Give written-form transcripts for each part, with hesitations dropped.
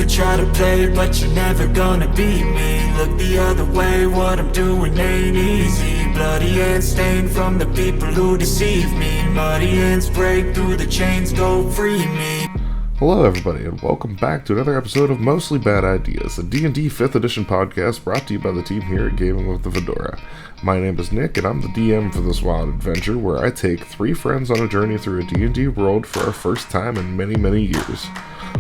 could try to play, but you're never gonna beat me. Look the other way, what I'm doing ain't easy. Bloody hands stained from the people who deceive me. Muddy hands break through the chains, go free me. Hello everybody, and welcome back to another episode of Mostly Bad Ideas, a D&D 5th edition podcast brought to you by the team here at Gaming with the Fedora. My name is Nick, and I'm the DM for this wild adventure where I take 3 friends on a journey through a D&D world for our first time in many, many years.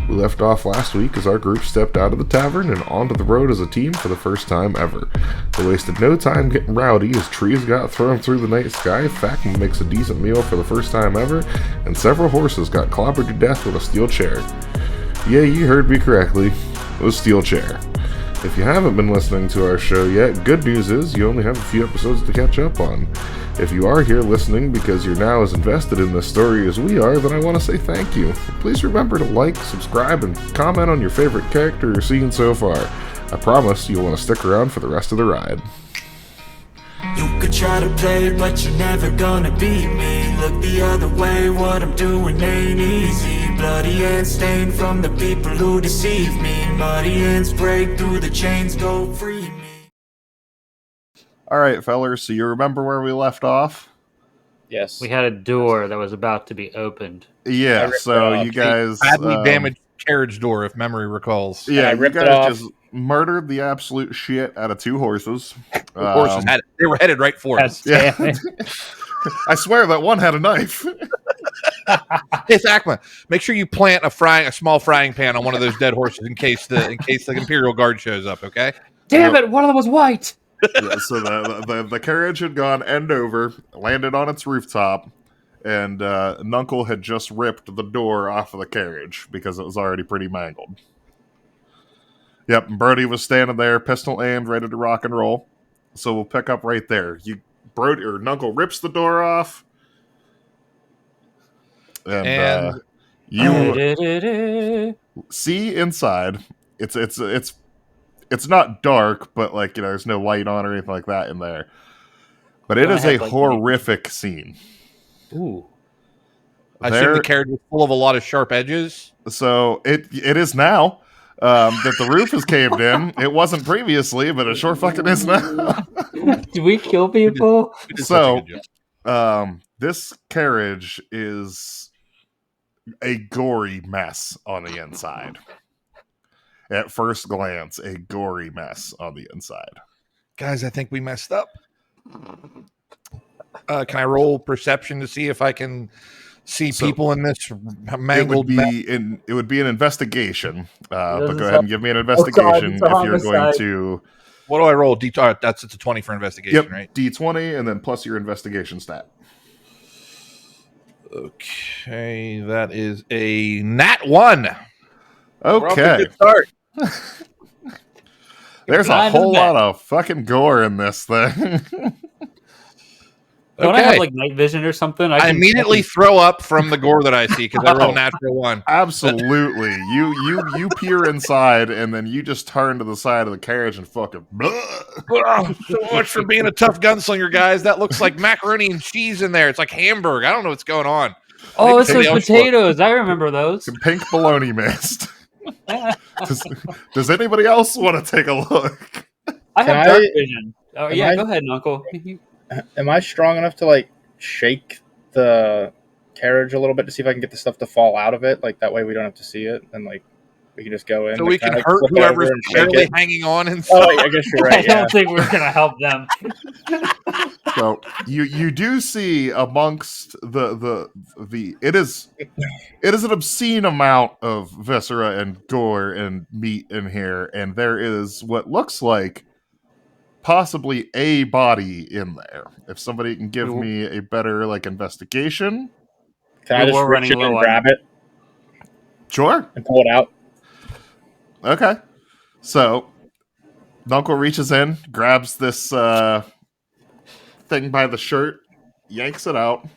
We left off last week as our group stepped out of the tavern and onto the road as a team for the first time ever. They wasted no time getting rowdy as trees got thrown through the night sky, Thackmuh makes a decent meal for the first time ever, and several horses got clobbered to death with a steel chair. Yeah, you heard me correctly. It was steel chair. If you haven't been listening to our show yet, good news is you only have a few episodes to catch up on. If you are here listening because you're now as invested in this story as we are, then I want to say thank you. Please remember to like, subscribe, and comment on your favorite character you're seeing so far. I promise you'll want to stick around for the rest of the ride. You could try to play, but you're never gonna beat me. Look the other way, what I'm doing ain't easy. Bloody hands stained from the people who deceive me. Muddy hands break through the chains, go free me. Alright, fellers, so you remember where we left off? Yes. We had a door that was about to be opened. Yeah, so you guys... badly damaged carriage door, if memory recalls. Yeah, I you ripped it guys off. just murdered the absolute shit out of 2 horses. The horses they were headed right for us. Yeah. I swear that one had a knife. Hey, Thackmuh, make sure you plant a small frying pan on one of those dead horses in case the Imperial Guard shows up. Okay. Damn it! One of them was white. Yeah, so the carriage had gone end over, landed on its rooftop, and Nuncle had just ripped the door off of the carriage because it was already pretty mangled. Yep, and Brody was standing there, pistol aimed, ready to rock and roll. So we'll pick up right there. Nuncle rips the door off, and you see inside. It's not dark, but there's no light on or anything like that in there. But it is a horrific scene. Ooh. I assume the carriage was full of a lot of sharp edges. So it is now. That the roof is caved in. It wasn't previously, but it sure fucking is now. Do we kill people? So, this carriage is a gory mess on the inside. At first glance, a gory mess on the inside. Guys, I think we messed up. Can I roll perception to see if I can see people in this mangled mess? It would be an investigation. But go ahead and give me an investigation if you're going to. What do I roll? It's a 20 for investigation, right? D20 and then plus your investigation stat. Okay, that is a nat 1. Okay. We're off to a good start. There's a whole lot of fucking gore in this thing. Don't I have night vision or something? I immediately throw up from the gore that I see because I rolled natural 1. Absolutely. You peer inside and then you just turn to the side of the carriage and fucking So much for being a tough gunslinger, guys. That looks like macaroni and cheese in there. It's like Hamburg. I don't know what's going on. Oh, it's those potatoes. I remember those. Some pink bologna mist. Does anybody else want to take a look? I have dark vision. Oh yeah, go ahead, Uncle. Am I strong enough to shake the carriage a little bit to see if I can get the stuff to fall out of it? That way we don't have to see it, and we can just go in. So we can hurt whoever's barely hanging on inside. Oh, I guess you're right. I don't think we're gonna help them. So you do see amongst the it is an obscene amount of viscera and gore and meat in here, and there is what looks like possibly a body in there. If somebody can give me a better investigation. Can I just reach in and grab it? Sure. And pull it out? Okay. So Nuncle reaches in, grabs this thing by the shirt, yanks it out.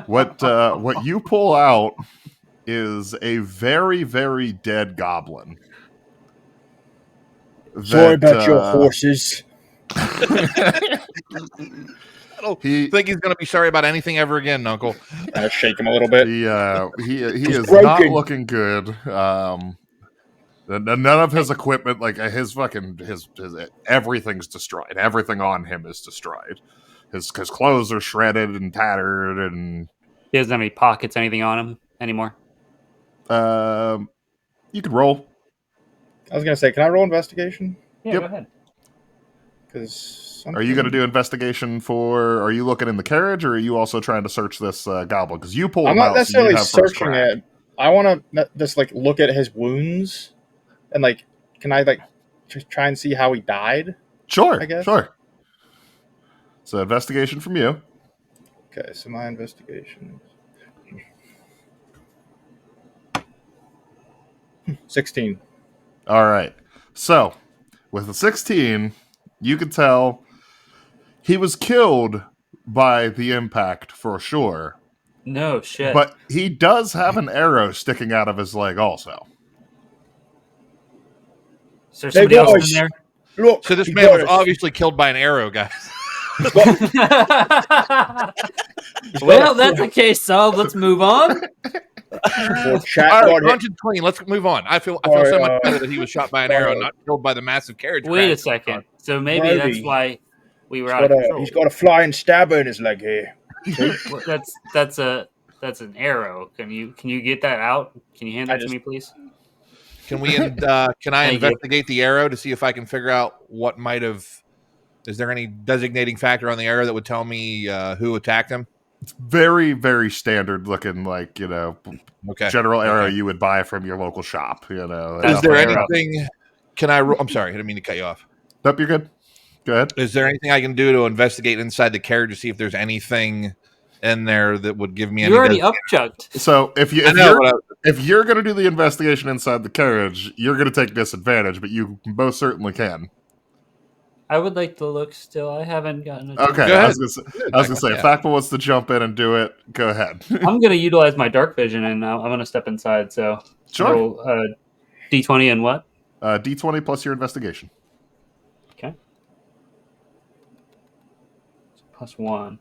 What you pull out is a very, very dead goblin. Sorry about your horses. I don't think he's going to be sorry about anything ever again, Uncle. Shake him a little bit. He is not looking good. None of his equipment, like his everything's destroyed. Everything on him is destroyed. His clothes are shredded and tattered, and He doesn't have any pockets, anything on him anymore. you could roll. I was gonna say, can I roll investigation? Yeah, Yep. go ahead. Because Are you going to do investigation for? Are you looking in the carriage, or are you also trying to search this goblin? Because you pulled. I'm him not out, necessarily so you'd have first searching crack. it. I want to just like look at his wounds and like, can I like just try and see how he died? Sure, I guess. sure. So investigation from you. Okay, so my investigation. 16. All right. So with the 16, you could tell he was killed by the impact for sure. No shit. But he does have an arrow sticking out of his leg also. Is there somebody else in there? Look, So this man was obviously killed by an arrow, guys. Well, that's the case solved. Let's move on. All right, conscience clean. Let's move on. I feel so much better that he was shot by an arrow, not killed by the massive carriage. Wait a crash. second. So maybe that's why we were out of control. He's got a flying stabber in his leg here. Well, that's an arrow. Can you get that out? Can you hand that to me, please? Can we? Can I investigate the arrow to see if I can figure out what might have? Is there any designating factor on the arrow that would tell me who attacked him? It's very, very standard looking, like, general arrow you would buy from your local shop. Is there anything? Can I? I'm sorry, I didn't mean to cut you off. Nope, you're good. Go ahead. Is there anything I can do to investigate inside the carriage to see if there's anything in there that would give me? You already upchucked. So if you're going to do the investigation inside the carriage, you're going to take disadvantage, but you most certainly can. I would like to look still. I haven't gotten a Okay, I was going to say, if Thackmuh wants to jump in and do it, go ahead. I'm going to utilize my dark vision, and I'm going to step inside. So sure. Roll, D20 and what? D20 plus your investigation. Okay. Plus 1.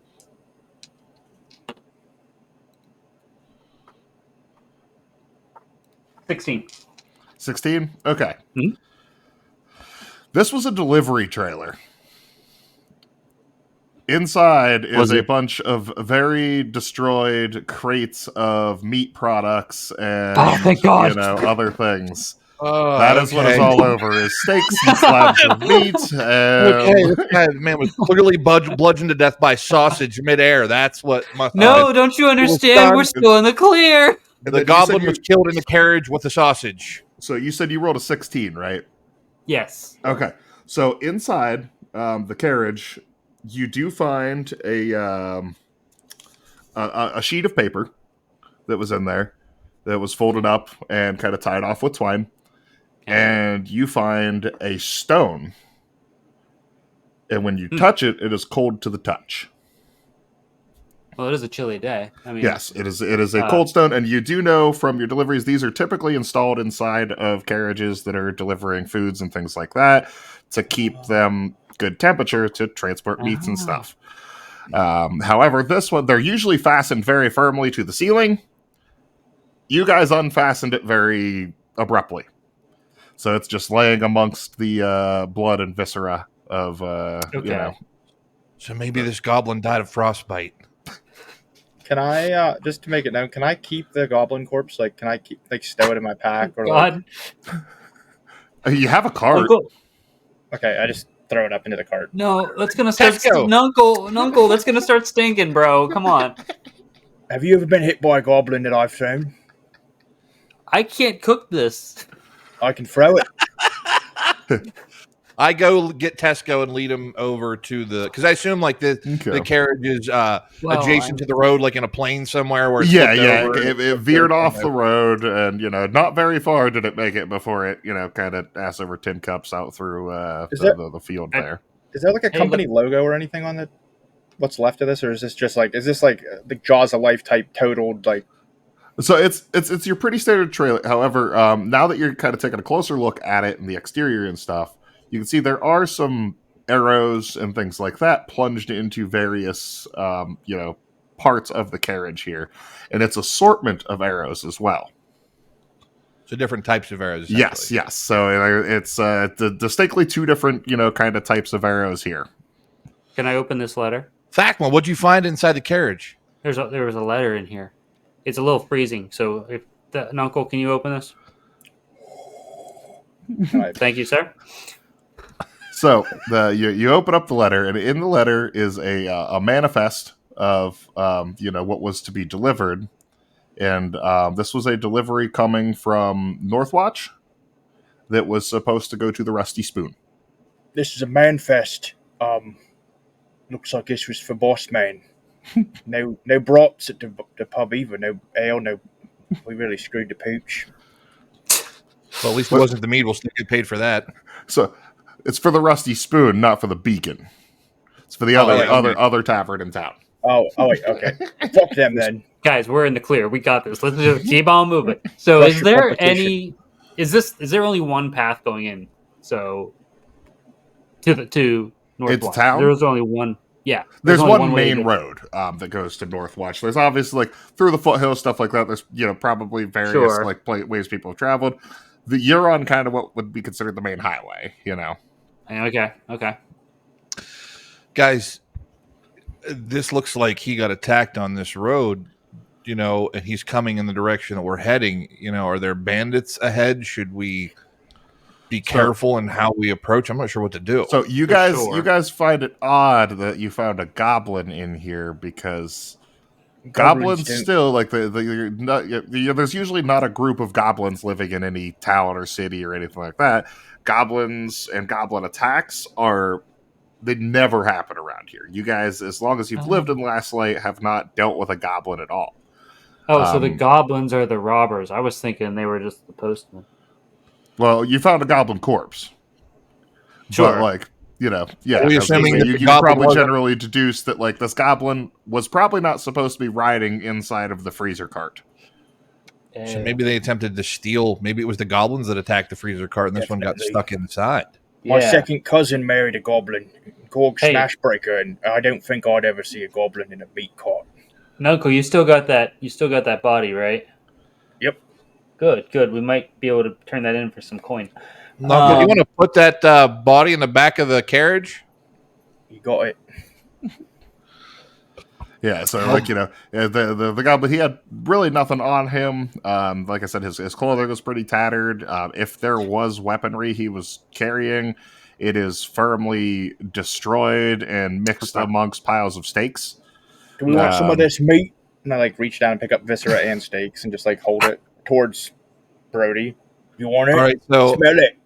$16. Okay. Hmm? This was a delivery trailer. Inside is a bunch of very destroyed crates of meat products and thank God. Other things. That is what is all over: is steaks and slabs of meat. This man was clearly bludgeoned to death by sausage midair. That's what. Don't you understand? We're still in the clear. The goblin was killed in the carriage with the sausage. So you said you rolled a 16, right? Yes. Okay. So inside the carriage, you do find a sheet of paper that was in there that was folded up and kind of tied off with twine. And you find a stone. And when you touch it, it is cold to the touch. Well, it is a chilly day. Yes, it is a cold stone, and you do know from your deliveries, these are typically installed inside of carriages that are delivering foods and things like that to keep them good temperature to transport meats and stuff. However, this one, they're usually fastened very firmly to the ceiling. You guys unfastened it very abruptly. So it's just laying amongst the blood and viscera of, So maybe this goblin died of frostbite. Can I, just to make it known, can I keep the goblin corpse? Like, can I stow it in my pack? Or God. You have a cart. Okay, I just throw it up into the cart. No, that's going to start Nuncle, that's going to start stinking, bro. Come on. Have you ever been hit by a goblin that I've seen? I can't cook this. I can throw it. I go get Tesco and lead him over to because I assume like the carriage is adjacent to the road, like in a plane somewhere. Where it veered off the road, and not very far did it make it before it kind of ass over tin cups out through the field there. Is there like a company logo or anything on what's left of this, or is this just like the Jaws of Life type totaled like? So it's your pretty standard trailer. However, now that you're kind of taking a closer look at it and the exterior and stuff, you can see there are some arrows and things like that plunged into various, parts of the carriage here. And it's assortment of arrows as well. So different types of arrows. Yes, yes. So it's distinctly two different, kind of types of arrows here. Can I open this letter? Thackmuh, what'd you find inside the carriage? There was a letter in here. It's a little freezing. So Uncle, can you open this? Thank you, sir. So you open up the letter, and in the letter is a manifest of what was to be delivered, and this was a delivery coming from Northwatch that was supposed to go to the Rusty Spoon. This is a manifest. Looks like this was for Boss Man. No brops at the pub either. No ale. No, we really screwed the pooch. Well, at least it wasn't the mead. We'll still get paid for that. So it's for the Rusty Spoon, not for the Beacon. It's for the other tavern in town. Oh wait, okay. Fuck them then. Guys, we're in the clear. We got this. Let's just keep on moving. So Crush is your there competition. is there only one path going in? So to Northwatch. Into town? There's only one. Yeah. There's only one way to main get- road that goes to Northwatch. There's obviously like through the foothills, stuff like that. There's probably various Sure. like ways people have traveled. You're on kind of what would be considered the main highway. Okay. Guys, this looks like he got attacked on this road, and he's coming in the direction that we're heading. Are there bandits ahead? Should we be careful in how we approach? I'm not sure what to do. So you guys find it odd that you found a goblin in here because goblins don't- still like there's usually not a group of goblins living in any town or city or anything like that. Goblins and goblin attacks they never happen around here. You guys, as long as you've lived in Last Light, have not dealt with a goblin at all. Oh, so the goblins are the robbers. I was thinking they were just the postmen. Well, you found a goblin corpse. Sure. But yeah. Are we assuming that you the can goblin probably wasn't- generally deduce that this goblin was probably not supposed to be riding inside of the freezer cart. So maybe they attempted to steal. Maybe it was the goblins that attacked the freezer cart, and this one got Definitely. stuck inside. My Yeah. second cousin married a goblin, Gorg Hey. Smashbreaker, and I don't think I'd ever see a goblin in a meat cart. Uncle, you still got that body, right? Yep. Good. We might be able to turn that in for some coin. No, you want to put that body in the back of the carriage? You got it. Yeah, so the goblin, he had really nothing on him. Like I said, his clothing was pretty tattered. If there was weaponry he was carrying, it is firmly destroyed and mixed amongst piles of steaks. Do we want some of this meat? And I reach down and pick up viscera and steaks and just hold it towards Brody. You want it? All right, so Smell it.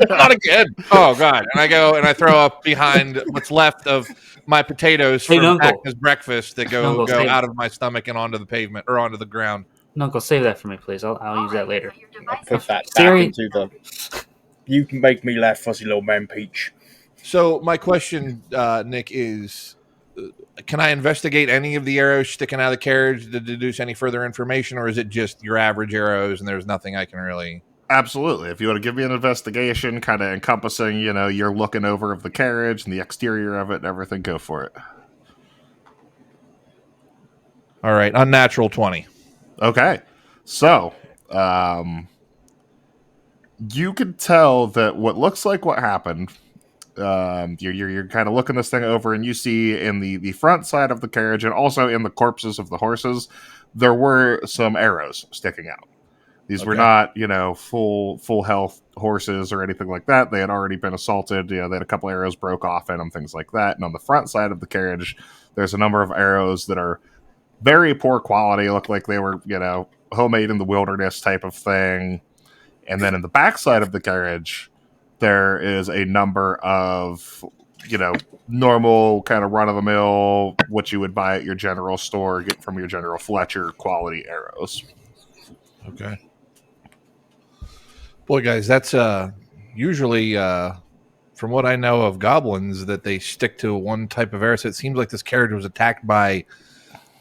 not again. Oh God! And I go and I throw up behind what's left of my potatoes Hey, from Uncle. Agnes' breakfast that go Uncle, save- out of my stomach and onto the pavement or onto the ground. Uncle, save that for me, please. I'll use that later. I'll put that back Siri- into the... You can make me laugh, fuzzy little man Peach. So my question, Nick, is: can I investigate any of the arrows sticking out of the carriage to deduce any further information, or is it just your average arrows and there's nothing I can really? Absolutely. If you want to give me an investigation, kind of encompassing, you're looking over of the carriage and the exterior of it and everything, go for it. All right, unnatural 20. Okay. So, you can tell that what looks like what happened, you're kind of looking this thing over and you see in the front side of the carriage and also in the corpses of the horses, there were some arrows sticking out. These were not, full health horses or anything like that. They had already been assaulted. They had a couple arrows broke off in them, things like that. And on the front side of the carriage, there's a number of arrows that are very poor quality. Look like they were, homemade in the wilderness type of thing. And then in the back side of the carriage, there is a number of, normal kind of run-of-the-mill, what you would buy at your general store, get from your General Fletcher quality arrows. Okay. Boy, guys, that's usually, from what I know of goblins, that they stick to one type of arrow. So it seems like this carriage was attacked by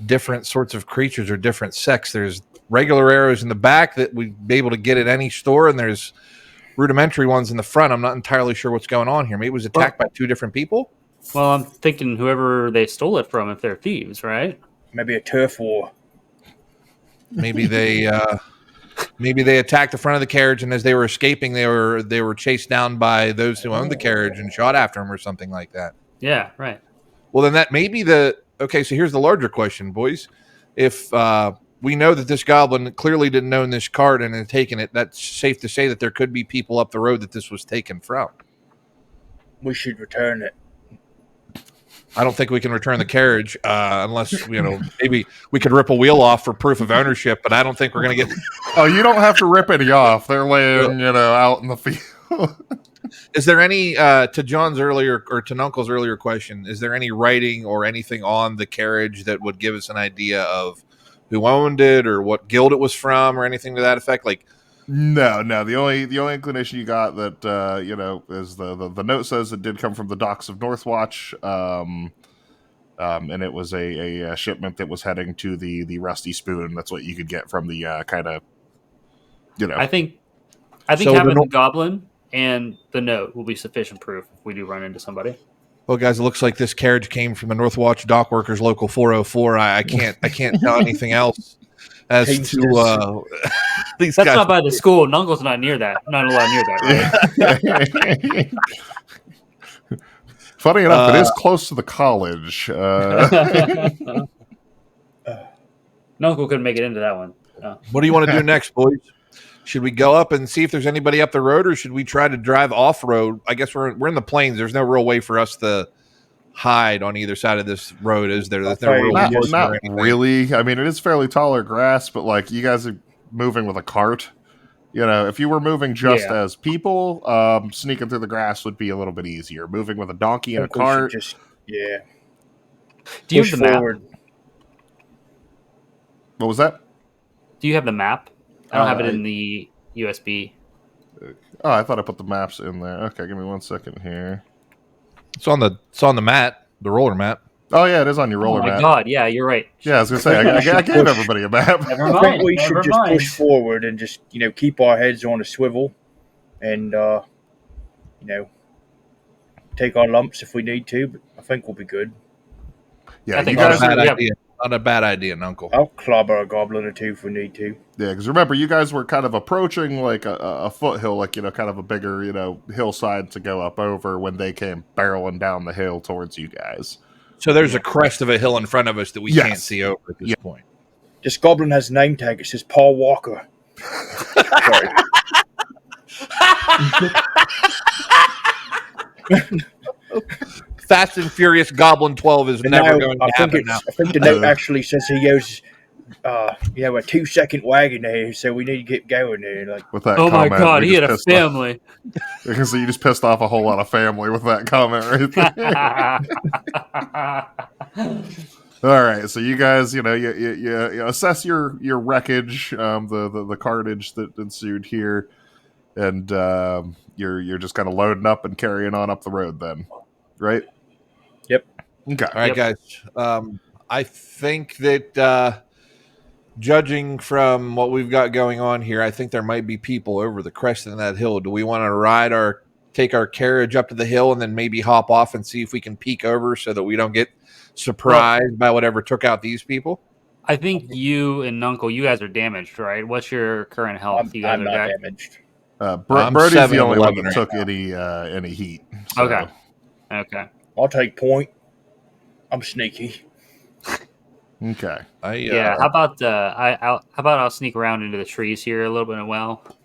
different sorts of creatures or different sects. There's regular arrows in the back that we'd be able to get at any store, and there's rudimentary ones in the front. I'm not entirely sure what's going on here. Maybe it was attacked by two different people? Well, I'm thinking whoever they stole it from, if they're thieves, right? Maybe a turf war. Maybe they maybe they attacked the front of the carriage, and as they were escaping, they were chased down by those who owned the carriage and shot after them or something like that. Yeah, right. Well, then that may be okay. So here's the larger question, boys. If we know that this goblin clearly didn't own this cart and had taken it, that's safe to say that there could be people up the road that this was taken from. We should return it. I don't think we can return the carriage unless, maybe we could rip a wheel off for proof of ownership, but I don't think we're going to get... Oh, you don't have to rip any off. They're laying, out in the field. Is there any, to John's earlier, or to Nuncle's earlier question, is there any writing or anything on the carriage that would give us an idea of who owned it or what guild it was from or anything to that effect? Like, No. The only inclination you got that is the note says it did come from the docks of Northwatch, and it was a shipment that was heading to the Rusty Spoon. That's what you could get from the kind of, I think So having the the goblin and the note will be sufficient proof if we do run into somebody. well, guys, it looks like this carriage came from the Northwatch Dock Workers Local 404. I can't tell anything else as to these That's guys. not by the school. Nuncle's not near that. Not allowed near that. Right? Funny enough, it is close to the college. Nuncle couldn't make it into that one. What do you want to do next, boys? Should we go up and see if there's anybody up the road, or should we try to drive off road? I guess we're in the plains. There's no real way for us to hide on either side of this road, is there? There's no real not woods or anything. really. I mean, it is fairly taller grass, but like you guys are moving with a cart. If you were moving just as people, sneaking through the grass would be a little bit easier. Moving with a donkey and a cart. Do you Push have the map? forward. What was that? Do you have the map? I don't have it in the USB. Oh, I thought I put the maps in there. Okay, give me 1 second here. It's on the mat, the roller mat. Oh yeah, it is on your roller Oh my map. god! Yeah, you're right. Yeah, I was gonna say I gave everybody a map. Never I mind. think we should Never just mind. push forward and just keep our heads on a swivel, and take our lumps if we need to. But I think we'll be good. Yeah, I you think guys. Not a bad idea, Nuncle. I'll clobber a goblin or two if we need to. Yeah, because remember, you guys were kind of approaching like a foothill, like kind of a bigger hillside to go up over when they came barreling down the hill towards you guys. So there's a crest of a hill in front of us that we can't see over at this point. This goblin has a name tag. It says Paul Walker. Sorry. Fast and Furious Goblin 12 is never going to happen now. I think the note actually says he owes, a 2-second wagon here, so we need to get going here. Like, With that Oh my comment, god, you he had just a pissed off- family. So you just pissed off a whole lot of family with that comment right there. All right, so you guys, you assess your wreckage, the carnage that ensued here, and you're just kind of loading up and carrying on up the road then, right? Yep. Okay. All right, guys. I think that judging from what we've got going on here, I think there might be people over the crest of that hill. Do we want to take our carriage up to the hill and then maybe hop off and see if we can peek over so that we don't get surprised by whatever took out these people? I think you and Nuncle, you guys are damaged, right? What's your current health? You guys I'm are not dead? damaged. I'm Brody's 7 the only one 11 that right took any heat. So. Okay. I'll take point. I'm sneaky. Okay. Yeah. How about I'll sneak around into the trees here a little bit as well.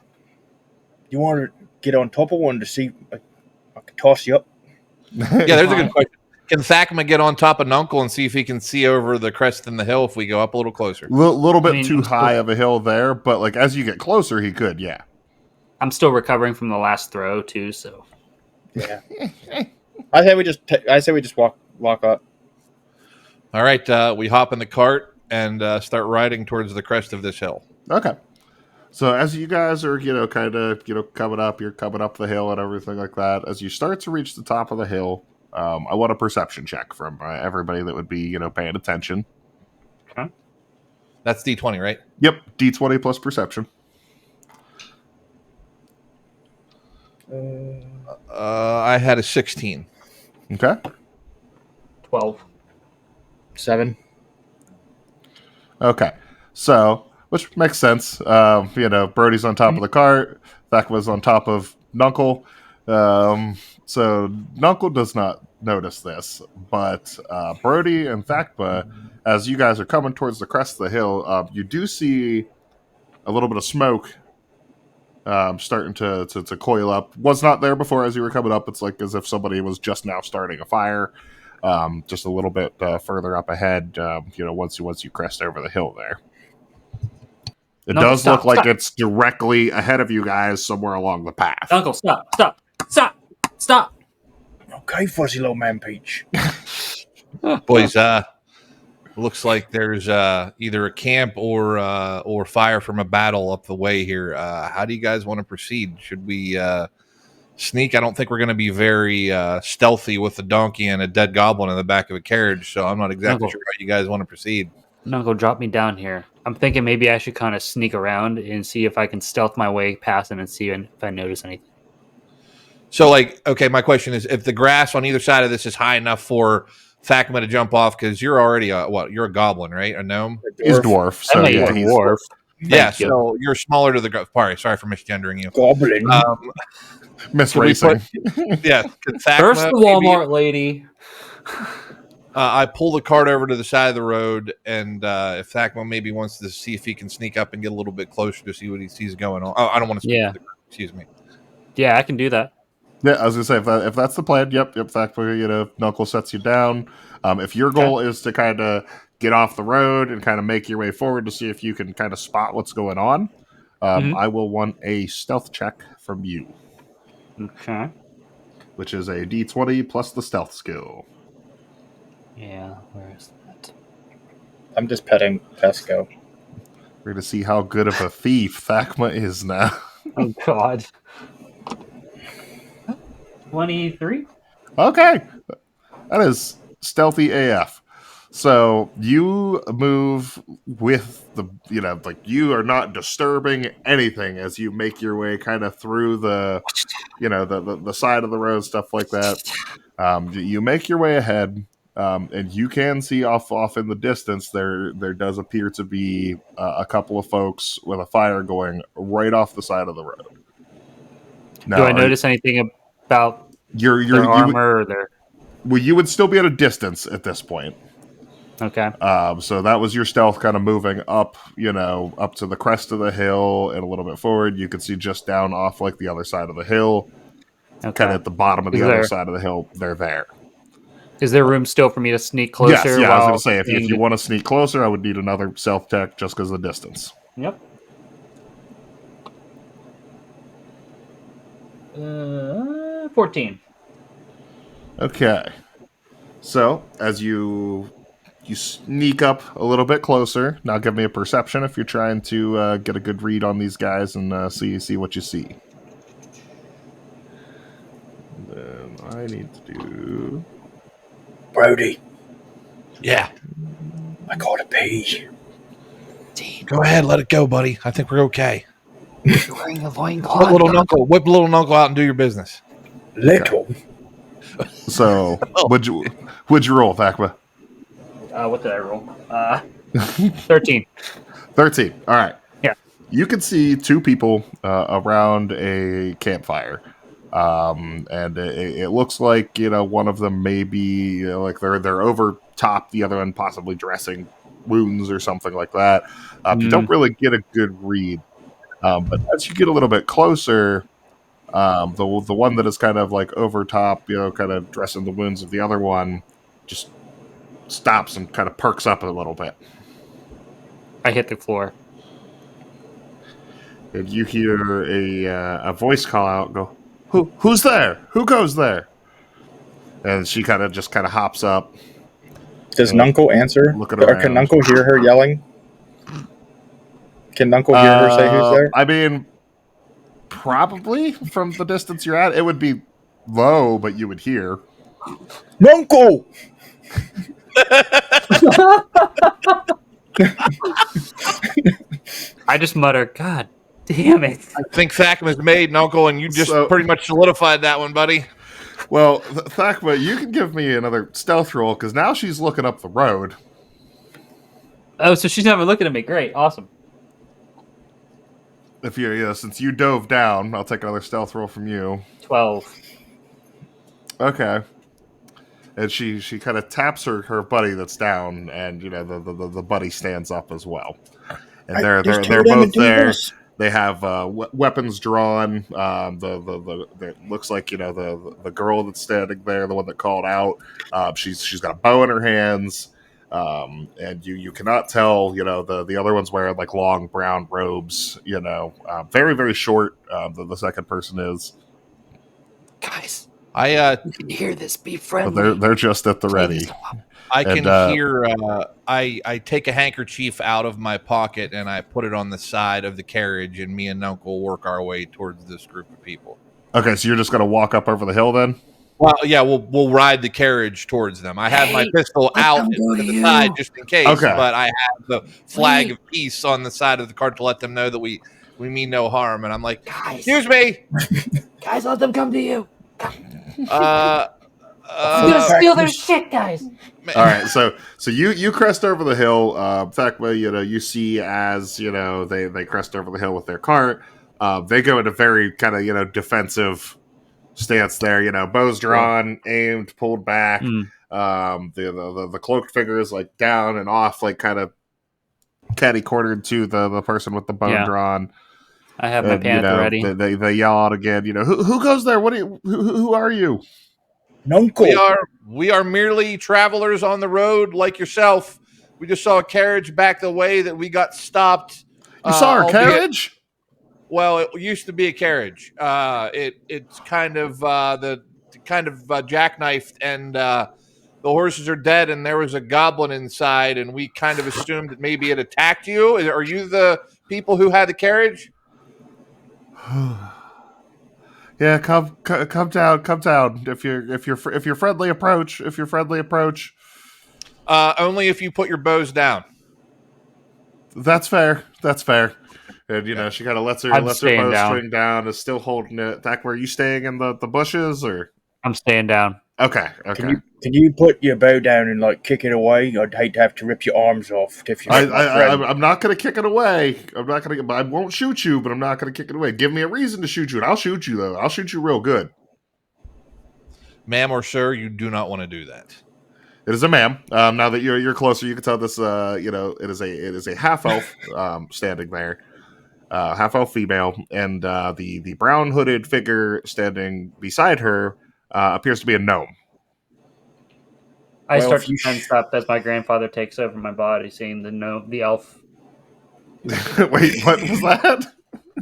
You want to get on top of one to see? I can toss you up. Yeah, there's a good question. Can Thackmuh get on top of Nuncle and see if he can see over the crest and the hill if we go up a little closer? Little bit I mean, too high of a hill there, but like as you get closer, he could. Yeah. I'm still recovering from the last throw too, so Yeah. I say we just walk up. All right, we hop in the cart and start riding towards the crest of this hill. Okay. So as you guys are, kind of, coming up, you're coming up the hill and everything like that. As you start to reach the top of the hill, I want a perception check from everybody that would be, paying attention. okay. That's D20, right? Yep, D20 plus perception. I had a 16. Okay. 12. 7. Okay. So which makes sense. Brody's on top of the cart. Thackmuh's on top of Nuncle. So Nuncle does not notice this, but Brody and Thackmuh, as you guys are coming towards the crest of the hill, you do see a little bit of smoke starting to coil up. Was not there before as you were coming up. It's like as if somebody was just now starting a fire, just a little bit further up ahead. Once you crest over the hill there, it does look like it's directly ahead of you guys somewhere along the path. Uncle, stop! Okay, fuzzy little man Peach. Boys, looks like there's either a camp or fire from a battle up the way here. How do you guys want to proceed? Should we sneak? I don't think we're going to be very stealthy with a donkey and a dead goblin in the back of a carriage, so I'm not exactly sure how you guys want to proceed. Uncle, drop me down here. I'm thinking maybe I should kind of sneak around and see if I can stealth my way past him and see if I notice anything. So, my question is, if the grass on either side of this is high enough for Thackmuh to jump off, because you're already you're a goblin, right? A gnome? He's dwarf. So yeah, he's dwarf. So you're smaller to the sorry for misgendering you. Goblin. Misracing. First the Walmart lady. I pull the cart over to the side of the road, and if Thackmuh maybe wants to see if he can sneak up and get a little bit closer to see what he sees going on. Oh, I don't want to speak to the group. Excuse me. Yeah, I can do that. Yeah, I was gonna say if that's the plan. Yep. Thackmuh, Knuckle sets you down. If your goal is to kind of get off the road and kind of make your way forward to see if you can kind of spot what's going on, I will want a stealth check from you. Okay. Which is a D20 plus the stealth skill. Yeah, where is that? I'm just petting Pesco. We're gonna see how good of a thief Thackmuh is now. Oh God. 23? Okay. That is stealthy AF. So you move with you are not disturbing anything as you make your way kind of through the side of the road, stuff like that. You make your way ahead, and you can see off in the distance there does appear to be a couple of folks with a fire going right off the side of the road. Now, do I notice anything about their armor or their... Well, you would still be at a distance at this point. Okay. So that was your stealth kind of moving up, up to the crest of the hill and a little bit forward. You could see just down off like the other side of the hill, kind of at the bottom of the other side of the hill. They're there. Is there room still for me to sneak closer? Yes, yeah, I was going to say, if you want to sneak closer, I would need another stealth check just because of the distance. Yep. 14. Okay. So, as you sneak up a little bit closer, now give me a perception if you're trying to get a good read on these guys and see what you see. And then I need to do... Brody. Yeah. I gotta pee. Go ahead, let it go, buddy. I think we're okay. You're wearing a loincloth. Whip little Nuncle out and do your business. Little? Okay. So, what'd you roll, Thackmuh? What did I roll? 13. 13. All right. Yeah. You can see two people around a campfire. And it looks like, one of them may be, like they're over top, the other one possibly dressing wounds or something like that. You don't really get a good read. But as you get a little bit closer, the one that is kind of like over top, kind of dressing the wounds of the other one, just stops and kind of perks up a little bit. I hit the floor. And you hear a voice call out, go, Who's there? Who goes there? And she kind of hops up. Does Nuncle answer? Looking Or around. can Nuncle hear her yelling? Can Nuncle hear her say who's there? I mean, probably from the distance you're at. It would be low, but you would hear. Nuncle! I just mutter, God damn it. I think Thackmuh's made, Nuncle, and you just pretty much solidified that one, buddy. Well, Thackmuh, you can give me another stealth roll, because now she's looking up the road. Oh, so she's not even looking at me. Great. Awesome. If you, since you dove down, I'll take another stealth roll from you. 12. Okay. And she kind of taps her buddy that's down, and the buddy stands up as well. And they're both there. They have weapons drawn. It looks like the girl that's standing there, the one that called out. She's got a bow in her hands, and you cannot tell. The other one's wearing like long brown robes. Very very short. The second person is. Guys, You can hear this. Be friendly. But they're just at the ready. I can hear. I take a handkerchief out of my pocket and I put it on the side of the carriage, and me and Uncle work our way towards this group of people. Okay, so you're just gonna walk up over the hill then? Well, yeah, we'll ride the carriage towards them. I have my pistol out to the side just in case, but I have the flag of peace on the side of the cart to let them know that we mean no harm. And I'm like, guys, excuse me, guys, let them come to you. You're gonna steal their shit, guys. All right, so you crest over the hill. Thackmuh, you see as they crest over the hill with their cart. They go into very kind of defensive stance there. Bows drawn, aimed, pulled back. The cloaked figure is like down and off, like kind of catty cornered to the person with the bow drawn. I have my panther ready. They yell out again. Who goes there? Who are you? Nuncle. We are merely travelers on the road like yourself. We just saw a carriage back the way that we got stopped. You saw our carriage? Well, it used to be a carriage. It's kind of jackknifed, and the horses are dead, and there was a goblin inside, and we kind of assumed that maybe it attacked you. Are you the people who had the carriage? Yeah, come down. If you're friendly, approach. Only if you put your bows down. That's fair. And she kind of lets her bow swing down. Is still holding it. Thack, were you staying in the bushes or? I'm staying down. Okay. Can you put your bow down and like kick it away? I'd hate to have to rip your arms off. I'm not going to kick it away. I won't shoot you, but I'm not going to kick it away. Give me a reason to shoot you, and I'll shoot you though. I'll shoot you real good. Ma'am or sir, you do not want to do that. It is a ma'am. Now that you're closer, you can tell this. It is a half elf standing there, half elf female, and the brown hooded figure standing beside her appears to be a gnome. I start to tense up as my grandfather takes over my body, seeing the elf. Wait, what was that?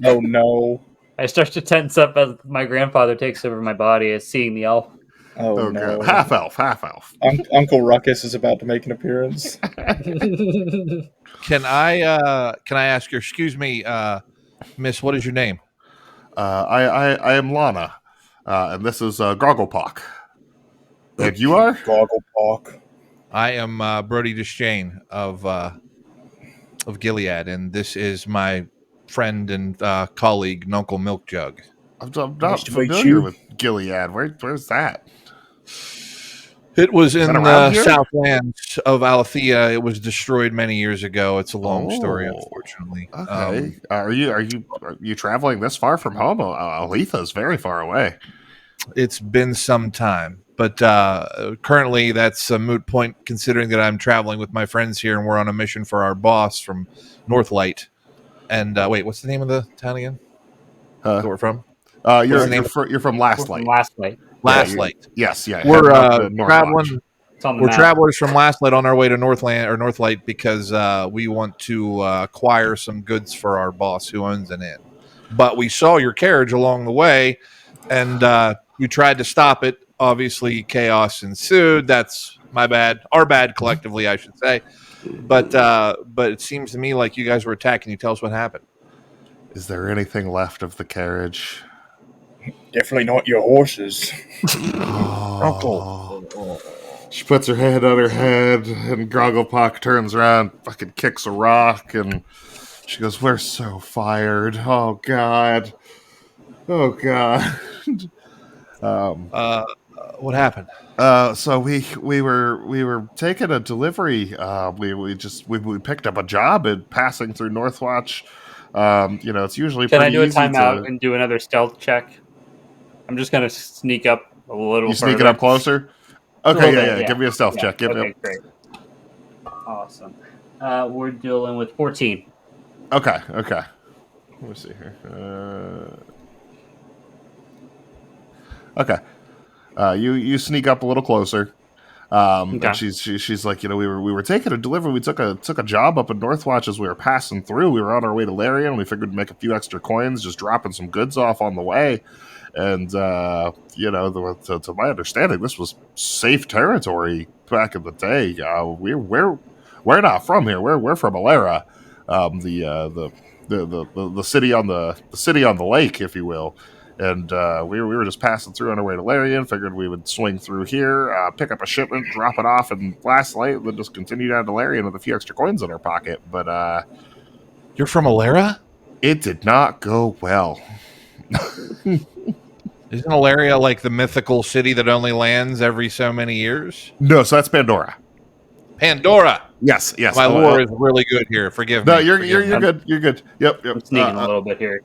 Oh no! I start to tense up as my grandfather takes over my body, as seeing the elf. Oh no! God. Half elf. Uncle Ruckus is about to make an appearance. Can I ask you? Excuse me, Miss. What is your name? I am Lana, and this is Gogglepock. And you are Gogglepock. I am Brody Deschain of Gilead, and this is my friend and colleague, Nuncle Milkjug. I'm not familiar with Gilead. Where's that? It was in the Southlands of Alethea. It was destroyed many years ago. It's a long story, unfortunately. Okay. Are you traveling this far from home? Alethea is very far away. It's been some time, but currently that's a moot point, considering that I'm traveling with my friends here, and we're on a mission for our boss from Northlight. And wait, what's the name of the town again? Where we're from? You're from Last Light. Last Light. Yes, yeah. We're traveling. We're travelers from Last Light on our way to Northlight because we want to acquire some goods for our boss who owns an inn. But we saw your carriage along the way, and we tried to stop it. Obviously, chaos ensued. That's my bad. Our bad collectively, I should say. But it seems to me like you guys were attacking. You tell us what happened. Is there anything left of the carriage? Definitely not your horses. Uncle. She puts her head on her head, and Gogglepock turns around, fucking kicks a rock, and she goes, "We're so fired. Oh God. Oh God." What happened? So we were taking a delivery. We picked up a job and passing through Northwatch. It's usually Can I pretty do a easy timeout and do another stealth check? I'm just gonna sneak up a little. You sneak it further. up closer? A Okay, little yeah. bit, Give me a stealth check. Yep, Okay, yep. great. Awesome. We're dealing with 14. Okay. Let me see here. Okay. You sneak up a little closer. Okay. And she's like, we were taking a delivery. We took a job up in Northwatch as we were passing through. We were on our way to Larian. We figured we'd make a few extra coins, just dropping some goods off on the way. And to my understanding, this was safe territory back in the day. We're not from here. We're from Alara, the city on the lake, if you will. And we were just passing through on our way to Larian. Figured we would swing through here, pick up a shipment, drop it off, and last night then just continue down to Larian with a few extra coins in our pocket. But You're from Alara? it did not go well. Isn't Alaria like the mythical city that only lands every so many years? No, so that's Pandora. Pandora. Yes. My lore is really good here. Forgive me. No, you're good. You're good. Yep. I'm sneaking a little bit here.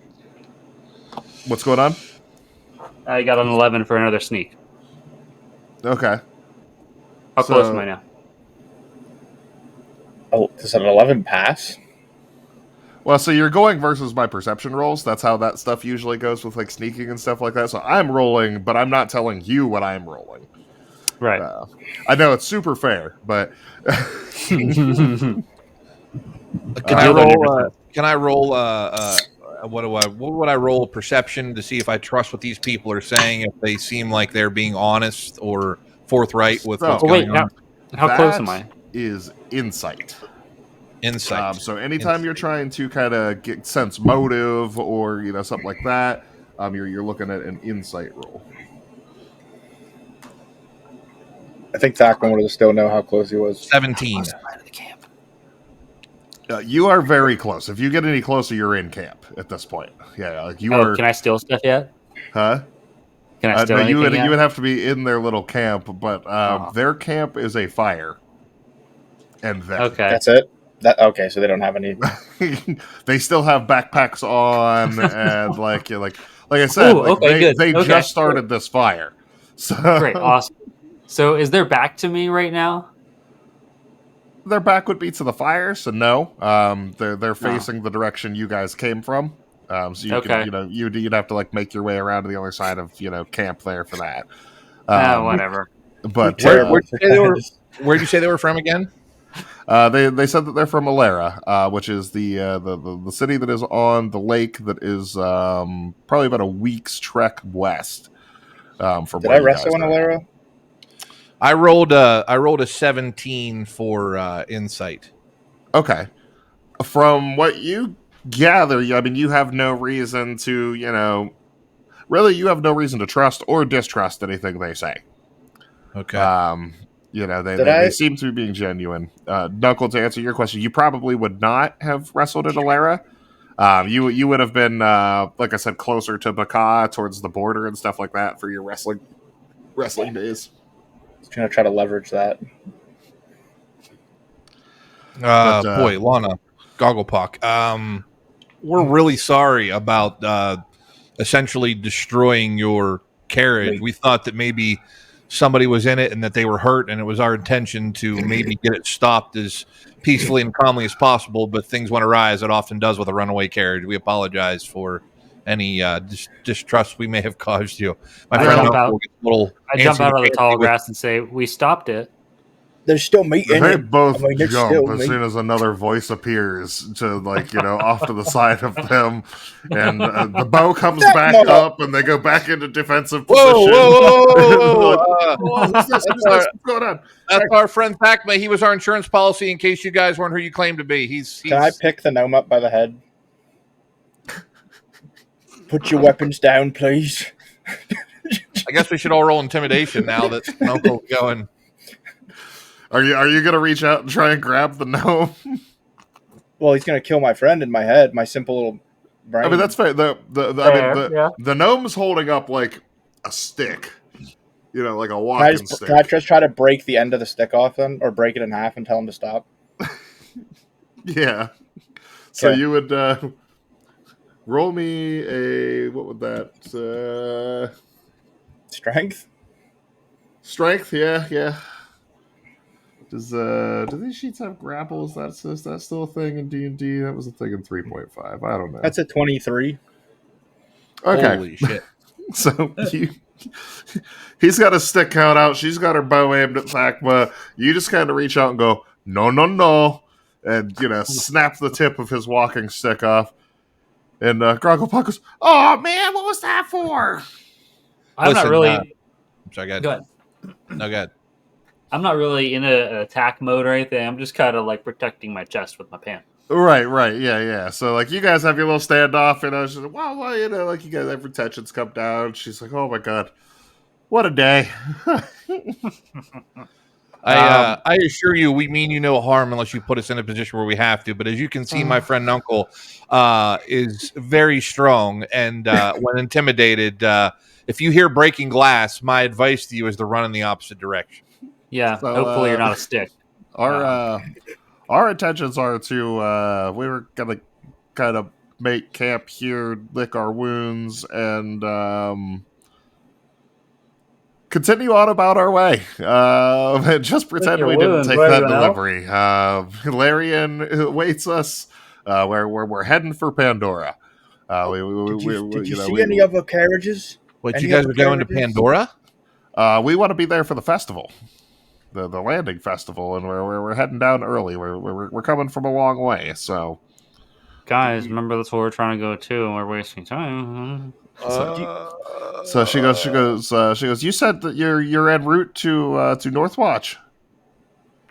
What's going on? I got an 11 for another sneak. Okay. How close am I now? Oh, does an 11 pass? Well, so you're going versus my perception rolls. That's how that stuff usually goes with like sneaking and stuff like that. So I'm rolling, but I'm not telling you what I'm rolling. Right. I know it's super fair, but Can I roll? What would I roll? Perception to see if I trust what these people are saying. If they seem like they're being honest or forthright with what's going on. How close am I? Is insight. Insight. So anytime you're trying to kind of get sense motive or something like that, you're looking at an insight roll. I think Thackmuh would still know how close he was. 17. You are very close. If you get any closer, you're in camp at this point. Yeah, like you are. Can I steal stuff yet? Huh? Can I steal no, anything yet? you would have to be in their little camp, but their camp is a fire. And Okay. That's it? Okay, so they don't have any. They still have backpacks on, and like I said, Ooh, they just started this fire. So Great, awesome. So is their back to me right now? Their back would be to the fire, so no. They're facing the direction you guys came from. So you can, you'd have to like make your way around to the other side of camp there for that. Whatever. But where'd you say they were from again? They said that they're from Alara, which is the city that is on the lake that is probably about a week's trek west. From Did I wrestle in Alara? I rolled a 17 for insight. Okay. From what you gather, I mean, you have no reason to, really, you have no reason to trust or distrust anything they say. Okay. They seem to be being genuine. Knuckle, to answer your question, you probably would not have wrestled at Alara. You would have been, like I said, closer to Baka, towards the border and stuff like that for your wrestling days. I was going to try to leverage that. Boy, Lana, Gogglepuck. We're really sorry about essentially destroying your carriage. We thought that maybe somebody was in it and that they were hurt, and it was our intention to maybe get it stopped as peacefully and calmly as possible, but things went awry, as it often does with a runaway carriage. We apologize for any distrust we may have caused you. I jump out of the tall grass and say, "We stopped it." There's still meat in They it. both jump as soon as another voice appears to, off to the side of them, and the bow comes back up, and they go back into defensive position. Whoa! Who's this? What's going on? That's our friend Thackmuh. He was our insurance policy in case you guys weren't who you claim to be. Can I pick the gnome up by the head? Put your weapons down, please. I guess we should all roll intimidation now that Uncle's going. Are you gonna reach out and try and grab the gnome? Well, he's gonna kill my friend in my head, my simple little brain. I mean, that's fair. The gnome's holding up like a stick, like a walking stick. Can I just try to break the end of the stick off him, or break it in half and tell him to stop? Yeah. So you would. roll me a what would that? Strength. Strength. Yeah. Do these sheets have grapple? Is that still a thing in D&D? That was a thing in 3.5. I don't know. That's a 23. Okay. Holy shit. So he's got his stick out out. She's got her bow aimed at Thackmuh. You just kind of reach out and go, no, and snap the tip of his walking stick off. And Grogglepuck goes, "Oh man, what was that for?" I'm not really. I'm sorry, Go ahead. No, go ahead. I'm not really in an attack mode or anything. I'm just kind of like protecting my chest with my pant. Right, yeah. So like you guys have your little standoff, and I was just like, well, like you guys, every tensions come down. She's like, "Oh my god, what a day." I assure you, we mean you no harm unless you put us in a position where we have to. But as you can see, my friend Uncle is very strong, and when intimidated, if you hear breaking glass, my advice to you is to run in the opposite direction. Yeah, So, hopefully you're not a stick. Our intentions are to we were gonna kind of make camp here, lick our wounds, and continue on about our way. Just pretend we didn't take that delivery. Larian awaits us. We're heading for Pandora. Did you see any other carriages? Wait, you guys are going to Pandora? We want to be there for the festival, the landing festival, and we're heading down early. We're coming from a long way, so. Guys, remember that's where we're trying to go to, and we're wasting time. So she goes. You said that you're en route to Northwatch.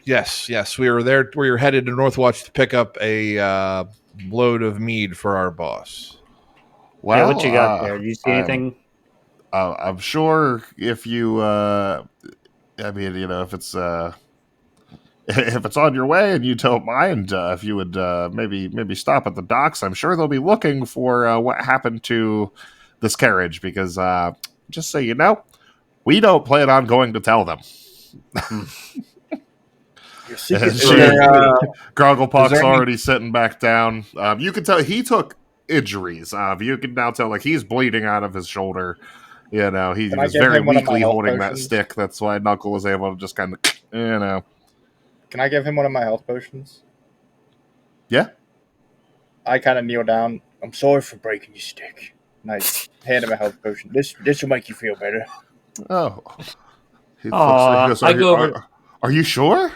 Yes. We were there. We were headed to Northwatch to pick up a load of mead for our boss. Well, yeah, what you got there? Did you see anything? I'm sure if you, if it's on your way and you don't mind, if you would maybe stop at the docks, I'm sure they'll be looking for what happened to this carriage, because just so you know, we don't plan on going to tell them. Grogglepuck's already sitting back down. You can tell he took injuries. You can now tell like he's bleeding out of his shoulder. He was very weakly holding that stick. That's why Knuckle was able to just kind of, Can I give him one of my health potions? Yeah. I kind of kneel down. I'm sorry for breaking your stick. Nice. Hand him a health potion. This will make you feel better. Oh. Are you sure?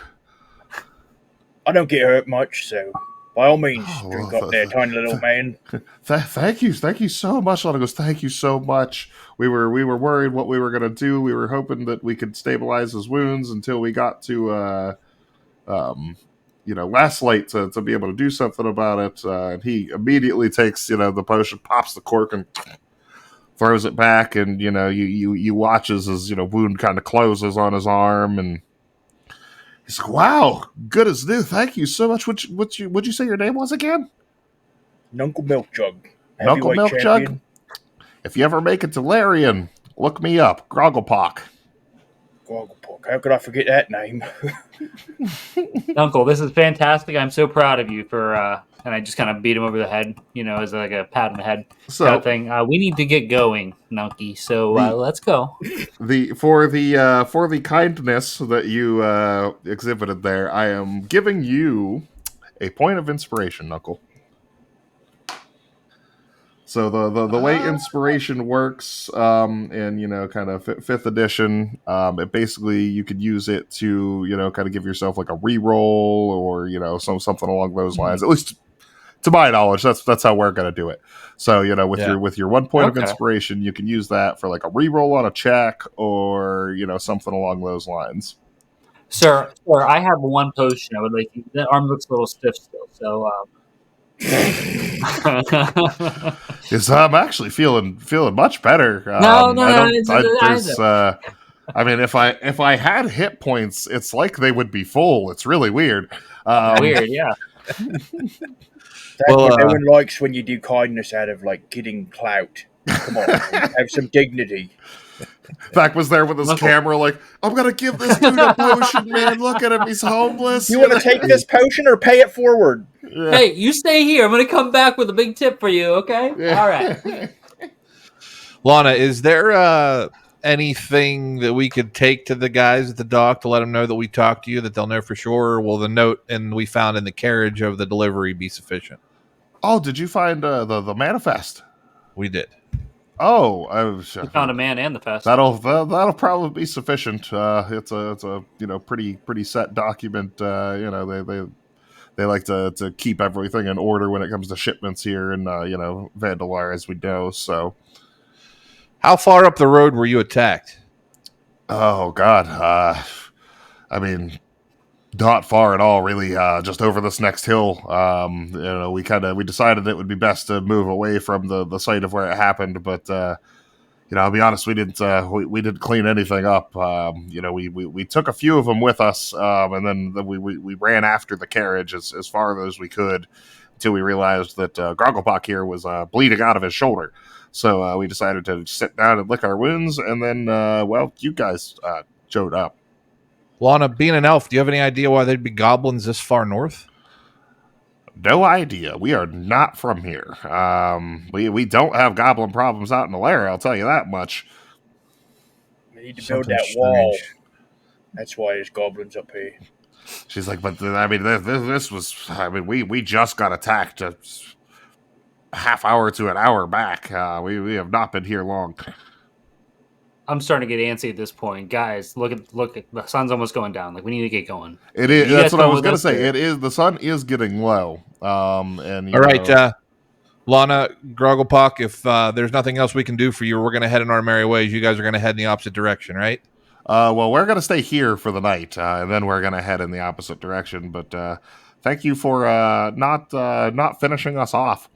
I don't get hurt much, so by all means, drink up there, tiny little man. Thank you so much. Lana goes, thank you so much. We were worried what we were gonna do. We were hoping that we could stabilize his wounds until we got to last light to be able to do something about it. And he immediately takes the potion, pops the cork, and throws it back. And you watch as his wound kind of closes on his arm, and he's like, "Wow, good as new. Thank you so much." Would you say your name was again? Nuncle Milk Jug. Nuncle Milk Jug. If you ever make it to Larian, look me up. Grogglepuck. Grogglepuck. How could I forget that name? Uncle, this is fantastic. I'm so proud of you for. And I just kind of beat him over the head, as like a pat on the head kind of thing. We need to get going, Nunky. So let's go. For the kindness that you exhibited there, I am giving you a point of inspiration, Knuckle. So the way inspiration works, in kind of 5th edition, it basically you could use it to kind of give yourself like a reroll or something along those lines. At least to my knowledge, that's how we're gonna do it. So with your 1 point of inspiration, you can use that for like a reroll on a check or something along those lines. Sir, I have one potion. I would like you. That arm looks a little stiff still, so. Yes, I'm actually feeling much better. If I had hit points, it's like they would be full. It's really weird. Weird, yeah. That's what no one likes when you do kindness out of like getting clout. Come on, have some dignity. Thack was there with his camera, like, I'm gonna give this dude a potion, man. Look at him, he's homeless. You want to take this potion or pay it forward? Hey, you stay here. I'm going to come back with a big tip for you, okay? All right. Lana, is there anything that we could take to the guys at the dock to let them know that we talked to you, that they'll know for sure? Or will the note and we found in the carriage of the delivery be sufficient? Oh, did you find the manifest? We did. Oh, I was. We found a man and the fest. That'll probably be sufficient. It's a pretty set document. They like to keep everything in order when it comes to shipments here in Vandalar, as we know. So, how far up the road were you attacked? Oh God, I mean, not far at all, really. Just over this next hill. We decided it would be best to move away from the site of where it happened, but I'll be honest, we didn't clean anything up. We took a few of them with us, and then we ran after the carriage as far as we could until we realized that Grogglepock here was bleeding out of his shoulder. So we decided to sit down and lick our wounds, and then you guys showed up. Lana, being an elf, do you have any idea why there'd be goblins this far north? No idea. We are not from here. We don't have goblin problems out in the lair, I'll tell you that much. We need to build that wall. That's why there's goblins up here. She's like, but this was. We just got attacked a half hour to an hour back. We have not been here long. I'm starting to get antsy at this point, guys. Look at the sun's almost going down. Like, we need to get going. It is. That's what I was going to say. It is. The sun is getting low. All right, Lana, Grogglepock. If there's nothing else we can do for you, we're going to head in our merry ways. You guys are going to head in the opposite direction, right? Well, we're going to stay here for the night, and then we're going to head in the opposite direction. But thank you for not finishing us off.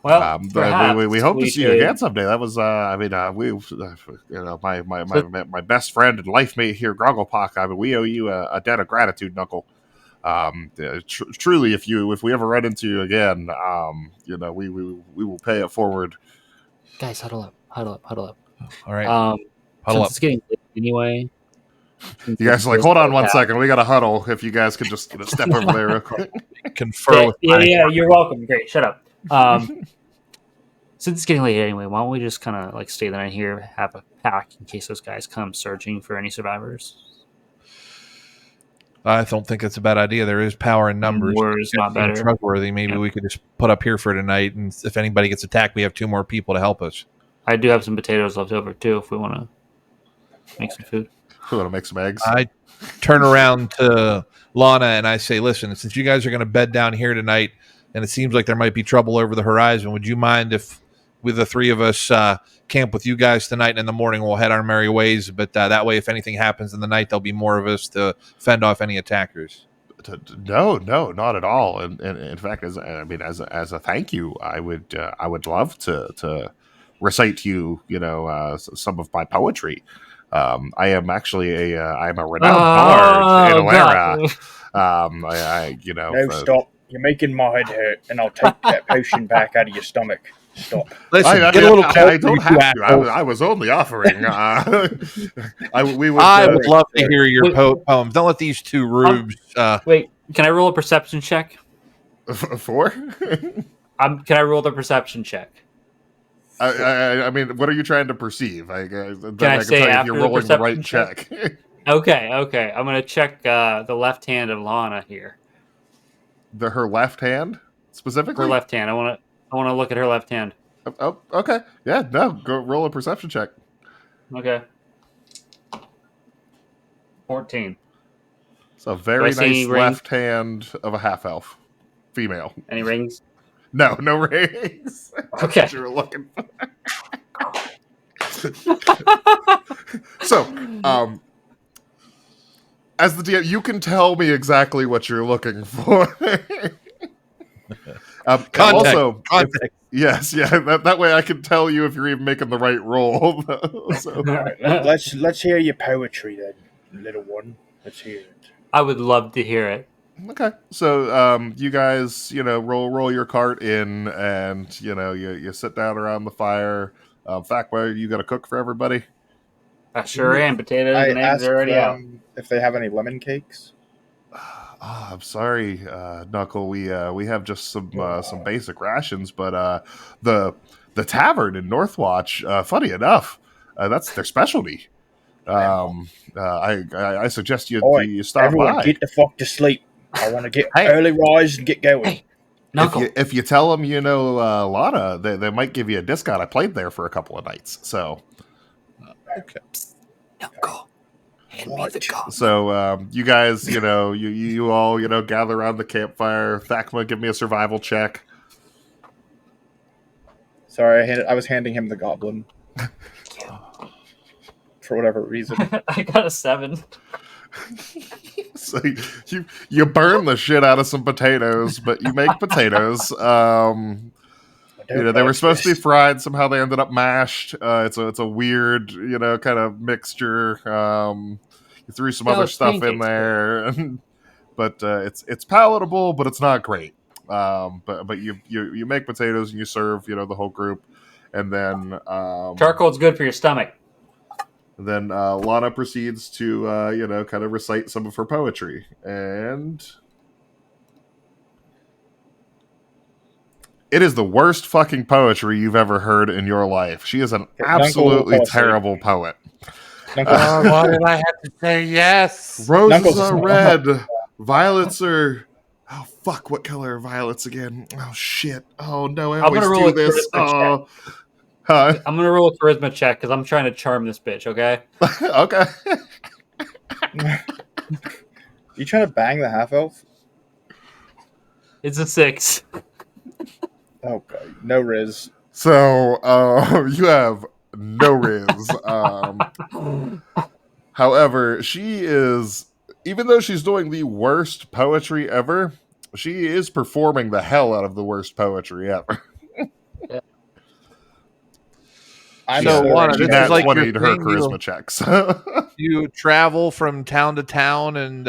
Well, we hope to see you again someday. That was, my best friend and life mate here, Grogglepock. We owe you a debt of gratitude, Knuckle. Truly, if we ever run into you again, we will pay it forward. Guys, huddle up. All right, huddle up. It's getting late anyway. You guys are like, hold on one second. We got to huddle. If you guys could just step over there real quick. Confer. Yeah. You're welcome. Great. Shut up. Since it's getting late anyway, why don't we just kind of stay the night here, have a pack in case those guys come searching for any survivors? I don't think that's a bad idea. There is power in numbers. More is not better. Trustworthy. Maybe we could just put up here for tonight, and if anybody gets attacked, we have 2 more people to help us. I do have some potatoes left over too, if we want to make some food. We want to make some eggs. I turn around to Lana and I say, "Listen, since you guys are going to bed down here tonight, and it seems like there might be trouble over the horizon, would you mind if with the 3 of us camp with you guys tonight, and in the morning we'll head our merry ways? But that way, if anything happens in the night, there'll be more of us to fend off any attackers." No, not at all. And in fact, as a thank you, I would love to recite to you, some of my poetry. I am actually I'm a renowned bard in Alara. No, stop. You're making my head hurt, and I'll take that potion back out of your stomach. Stop. Listen, get a little I don't have to. I was only offering. I would love to hear your poems. Don't let these 2 rubes. Wait, can I roll a perception check? For? Can I roll the perception check? I mean, what are you trying to perceive? Can I say after you're rolling the right check? Okay. I'm going to check the left hand of Lana here. Her left hand specifically. Her left hand. I want to look at her left hand. Oh, okay. Yeah, no. Go roll a perception check. Okay. 14. It's a very nice left hand of a half elf, female. Any rings? No rings. Okay. That's what you were looking for. So, as the DM, you can tell me exactly what you're looking for. Context. Yes, that way I can tell you if you're even making the right roll. So. Right, let's hear your poetry then, little one. Let's hear it. I would love to hear it. Okay, so you guys, roll your cart in, and you sit down around the fire. Thackmuh, you got to cook for everybody? I sure am. Potatoes and eggs are already out. If they have any lemon cakes. I'm sorry, Knuckle. We have just some basic rations, but the tavern in Northwatch, funny enough, that's their specialty. I suggest you All right, stop everyone, by. get the fuck to sleep. I want to get Hey. early rise and get going. Hey. Knuckle. If you tell them you know Lana, they might give you a discount. I played there for a couple of nights, so Okay. Knuckle. Hand me the gun. so you guys, you all gather around the campfire. Thackmuh, give me a survival check. Sorry, I was handing him the goblin. For whatever reason. I got a 7. So you burn the shit out of some potatoes, but you make potatoes. They were supposed to be fried. Somehow they ended up mashed. It's a weird, kind of mixture. You threw some other stuff in there, but it's palatable, but it's not great. But you make potatoes and you serve, the whole group, and then Charcoal's good for your stomach. then Lana proceeds to, kind of recite some of her poetry. And it is the worst fucking poetry you've ever heard in your life. She is an absolutely terrible poet. Why did I have to say yes? Roses are red. Violets are... Oh, fuck. What color are violets again? Oh, shit. Oh, no. I always do this. Oh... Huh? I'm gonna roll a charisma check because I'm trying to charm this bitch. Okay. Okay. You trying to bang the half elf? It's a 6. Oh god, no rizz. So you have no rizz. However, she is, even though she's doing the worst poetry ever, she is performing the hell out of the worst poetry ever. I So, know. Lana, this is like what your need her thing, charisma checks. You travel from town to town and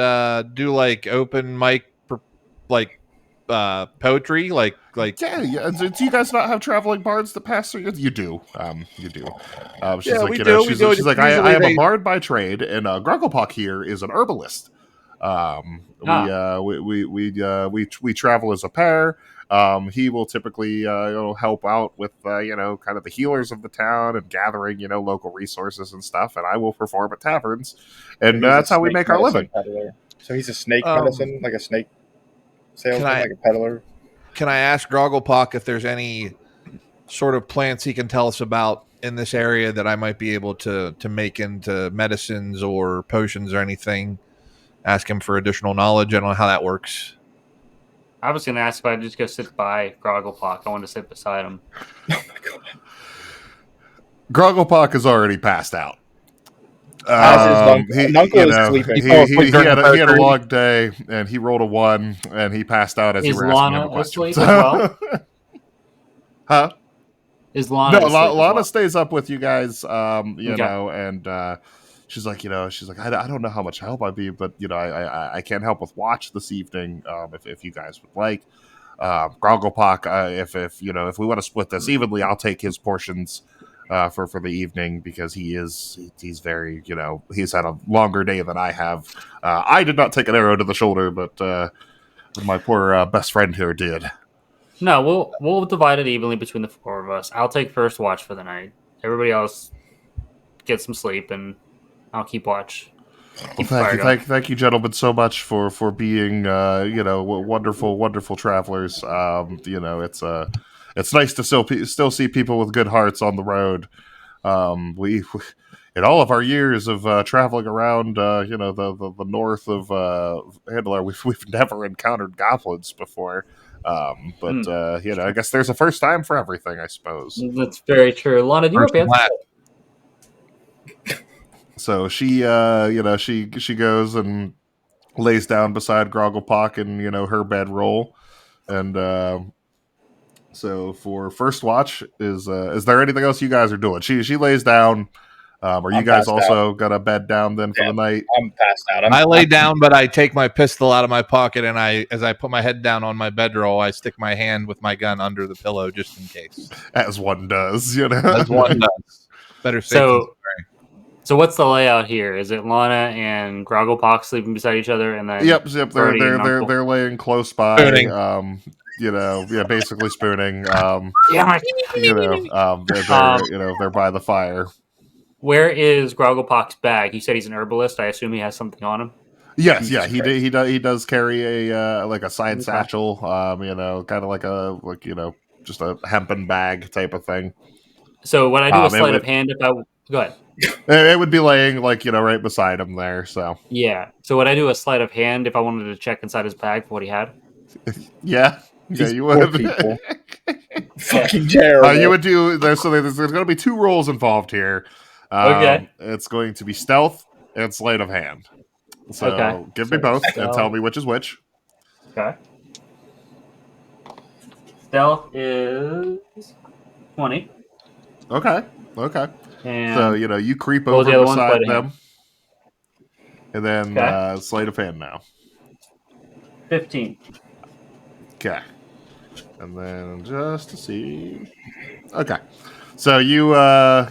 do like open mic, poetry, like. Yeah. Do you guys not have traveling bards that pass through? You do. You do. She's Yeah, like, we you do, know, we she's do. like, I Usually am a they- bard by trade, and Grugglepock here is an herbalist. We travel as a pair. He will typically help out with kind of the healers of the town and gathering local resources and stuff, and I will perform at taverns, and that's how we make our living. Peddler. So he's a snake medicine, like a snake salesman, like a peddler. Can I ask Grogglepock if there's any sort of plants he can tell us about in this area that I might be able to make into medicines or potions or anything? Ask him for additional knowledge. I don't know how that works. I was gonna ask if I'd just go sit by Grogglepock. I wanted to sit beside him. Oh my god. Grogglepock is already passed out. He had a long day, and he rolled a 1, and he passed out as you were asking him a question. Is Lana asleep as well? Huh? Is Lana? No, asleep as Lana well? stays up with you guys. Okay. And she's like, I don't know how much help I'd be, but I can't help with watch this evening. If you guys would like, Grogglepock, if we want to split this evenly, I'll take his portions. For the evening, because he's very he's had a longer day than I have. I did not take an arrow to the shoulder, but my poor best friend here did. No, we'll divide it evenly between the 4 of us. I'll take first watch for the night. Everybody else get some sleep, and I'll keep watch. Well, thank you, gentlemen, so much for being wonderful travelers. It's nice to still see people with good hearts on the road. We in all of our years of traveling around, the north of Handler, we've never encountered goblins before. I guess there's a first time for everything, I suppose. That's very true. Lana, do you have pants? So she goes and lays down beside Grogglepock in her bedroll, and so for first watch, is there anything else you guys are doing? She lays down. Are you guys also got a bed down then for the night? I'm passed out. I lay down, but I take my pistol out of my pocket, and as I put my head down on my bedroll, I stick my hand with my gun under the pillow just in case. As one does, As one does. Better safe than sorry. So what's the layout here? Is it Lana and Grogglepox sleeping beside each other, and then Yep. Brody and Uncle? They're laying close by. Spooning. Basically spooning. Damn it. They're by the fire. Where is Grogglepox's bag? He said he's an herbalist. I assume he has something on him. Yes, Jesus he Christ. does carry a side Okay. satchel. Kind of just a hempen bag type of thing. So when I do a it sleight would- of hand, go ahead. It would be laying right beside him there. So Yeah. So would I do a sleight of hand if I wanted to check inside his bag for what he had? yeah, These you poor would. people. Fucking terrible. You would do there's going to be 2 rolls involved here. Okay. It's going to be stealth and sleight of hand. So Okay. give me both and stealth. tell me which is which. Okay. Stealth is 20. Okay. And So you creep what was the over other one? beside Sleight of hand. them, and then Okay. sleight of hand now. 15. Okay. And then just to see. Okay. So you kind